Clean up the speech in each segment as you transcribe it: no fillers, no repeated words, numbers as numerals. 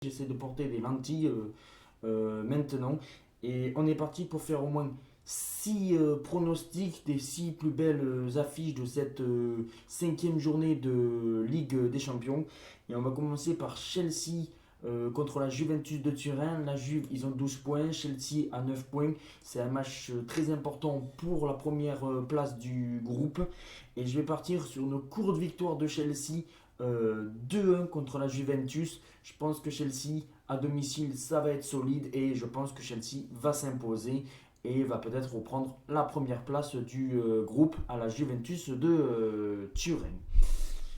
j'essaie de porter des lentilles maintenant. Et on est parti pour faire au moins 6 pronostics des 6 plus belles affiches de cette cinquième journée de Ligue des Champions. Et on va commencer par Chelsea contre la Juventus de Turin. La Juve, ils ont 12 points, Chelsea a 9 points. C'est un match très important pour la première place du groupe. Et je vais partir sur une courte victoire de Chelsea 2-1 contre la Juventus. Je pense que Chelsea à domicile, ça va être solide et je pense que Chelsea va s'imposer et va peut-être reprendre la première place du groupe à la Juventus de Turin.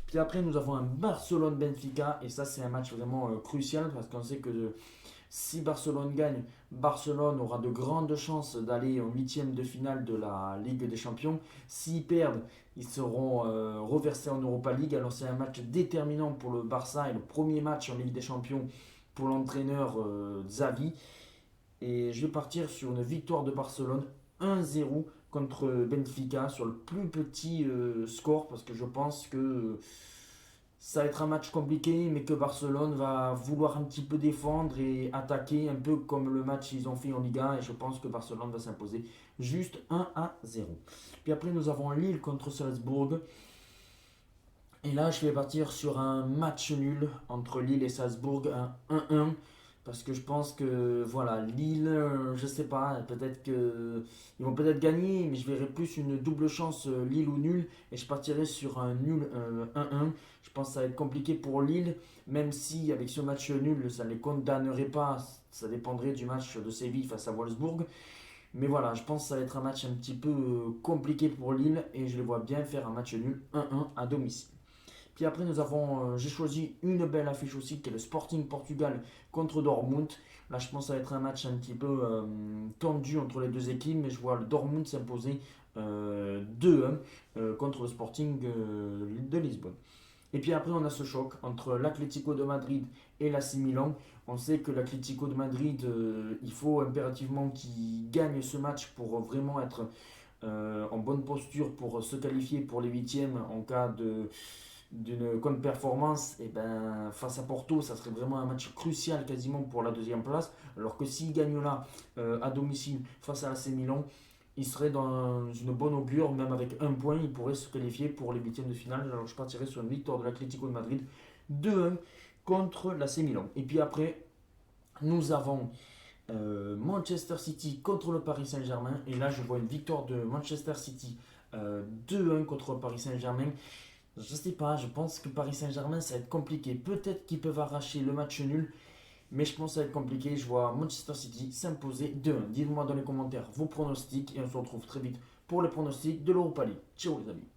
Puis après, nous avons un Barcelone-Benfica et ça, c'est un match vraiment crucial parce qu'on sait que si Barcelone gagne, Barcelone aura de grandes chances d'aller en huitième de finale de la Ligue des Champions. S'ils perdent, ils seront reversés en Europa League. Alors c'est un match déterminant pour le Barça et le premier match en Ligue des Champions pour l'entraîneur Xavi. Et je vais partir sur une victoire de Barcelone 1-0 contre Benfica sur le plus petit score parce que je pense que ça va être un match compliqué, mais que Barcelone va vouloir un petit peu défendre et attaquer, un peu comme le match qu'ils ont fait en Liga. Et je pense que Barcelone va s'imposer juste 1-0. Puis après, nous avons Lille contre Salzbourg. Et là, je vais partir sur un match nul entre Lille et Salzbourg, un 1-1. Parce que je pense que voilà, Lille, je sais pas, peut-être que ils vont peut-être gagner, mais je verrai plus une double chance Lille ou nul et je partirai sur un nul 1-1. Je pense que ça va être compliqué pour Lille, même si avec ce match nul, ça ne les condamnerait pas, ça dépendrait du match de Séville face à Wolfsburg. Mais voilà, je pense que ça va être un match un petit peu compliqué pour Lille et je les vois bien faire un match nul 1-1 à domicile. Puis après, j'ai choisi une belle affiche aussi, qui est le Sporting Portugal contre Dortmund. Là, je pense que ça va être un match un petit peu tendu entre les deux équipes, mais je vois le Dortmund s'imposer 2-1 contre le Sporting de Lisbonne. Et puis après, on a ce choc entre l'Atlético de Madrid et l'AC Milan. On sait que l'Atlético de Madrid, il faut impérativement qu'il gagne ce match pour vraiment être en bonne posture pour se qualifier pour les huitièmes en cas d'une contre-performance. Et ben, face à Porto, ça serait vraiment un match crucial quasiment pour la deuxième place. Alors que s'il gagne là à domicile face à l'AC Milan, il serait dans une bonne augure, même avec un point, il pourrait se qualifier pour les huitièmes de finale. Alors je partirais sur une victoire de l'Atlético de Madrid 2-1 contre l'AC Milan. Et puis après, nous avons Manchester City contre le Paris Saint-Germain. Et là, je vois une victoire de Manchester City 2-1 contre le Paris Saint-Germain. Je sais pas, je pense que Paris Saint-Germain, ça va être compliqué. Peut-être qu'ils peuvent arracher le match nul, mais je pense que ça va être compliqué. Je vois Manchester City s'imposer 2-1. Dites-moi dans les commentaires vos pronostics et on se retrouve très vite pour les pronostics de l'Europa League. Ciao les amis.